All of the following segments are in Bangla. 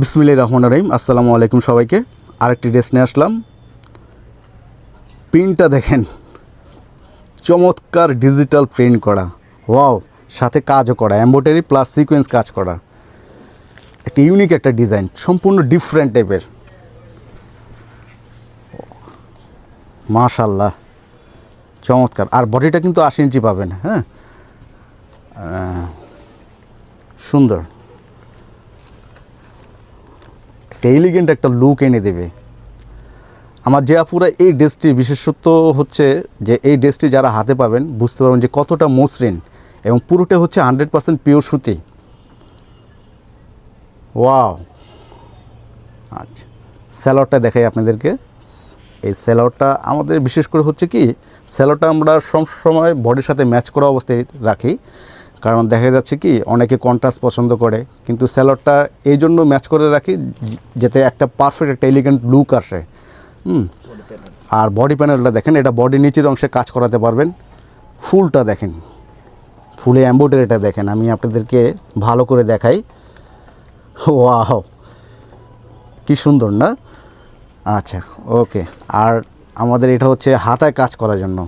বিসমিল্লাহির রহমানির রহিম। আসসালামু আলাইকুম সবাইকে। আরেকটি ড্রেস নিয়ে আসলাম। প্রিন্টটা দেখেন, চমৎকার ডিজিটাল প্রিন্ট করা, ওয়াও, সাথে কাজও করা, এমব্রয়ডারি প্লাস সিকোয়েন্স কাজ করা, একটা ইউনিক একটা ডিজাইন, সম্পূর্ণ ডিফারেন্ট টাইপের। মাশাআল্লাহ, চমৎকার। আর বডিটা কিন্তু 80 ইঞ্চি পাবেন। হ্যাঁ, সুন্দর, এলিগেন্ট একটা লুক এনে দেবে। আমার যে আপুরা এই ড্রেসটি, বিশেষত্ব হচ্ছে যে এই ড্রেসটি যারা হাতে পাবেন বুঝতে পারবেন যে কতটা মসৃণ, এবং পুরোটা হচ্ছে 100% পিওর সুতি। ওয়াও। আচ্ছা, স্যালোয়ারটা দেখাই আপনাদেরকে। এই স্যালোয়ারটা আমাদের বিশেষ করে হচ্ছে কি, স্যালোয়ারটা আমরা সবসময় বডির সাথে ম্যাচ করা অবস্থায় রাখি, কারণ দেখা যাচ্ছে কি অনেকে কন্ট্রাস্ট পছন্দ করে, কিন্তু স্যালোয়ারটা এই জন্য ম্যাচ করে রাখি যাতে একটা পারফেক্ট একটা এলিগেন্ট লুক আসে। আর বডি প্যানেলটা দেখেন, এটা বডির নিচের অংশে কাজ করাতে পারবেন। ফুলটা দেখেন, ফুলে এমব্রয়ডারিটা দেখেন, আমি আপনাদেরকে ভালো করে দেখাই। ওয়াও, কি সুন্দর না? আচ্ছা, ওকে। আর আমাদের এটা হচ্ছে হাতায় কাজ করার জন্য,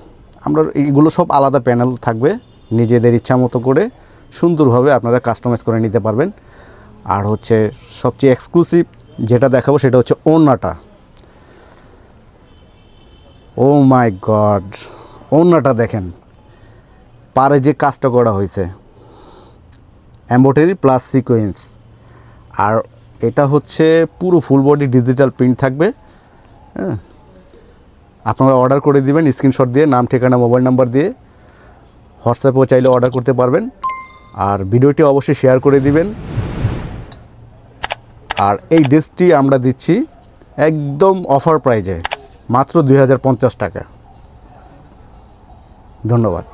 আমরা এইগুলো সব আলাদা প্যানেল থাকবে, নিজেদের ইচ্ছা মতো করে সুন্দরভাবে আপনারা কাস্টমাইজ করে নিতে পারবেন। আর হচ্ছে সবচেয়ে এক্সক্লুসিভ যেটা দেখাবো সেটা হচ্ছে ওড়নাটা। ও মাই গড, ওড়নাটা দেখেন, পারে যে কাজটা করা হয়েছে, এমব্রয়ডারি প্লাস সিকোয়েন্স। আর এটা হচ্ছে পুরো ফুল বডি ডিজিটাল প্রিন্ট থাকবে। হ্যাঁ, আপনারা অর্ডার করে দিবেন স্ক্রিনশট দিয়ে, নাম, ঠিকানা, মোবাইল নাম্বার দিয়ে। হোয়াটসঅ্যাপেও চাইলে অর্ডার করতে পারবেন। আর ভিডিওটি অবশ্যই শেয়ার করে দিবেন। আর এই ড্রেসটি আমরা দিচ্ছি একদম অফার প্রাইজে, মাত্র 2050 টাকা। ধন্যবাদ।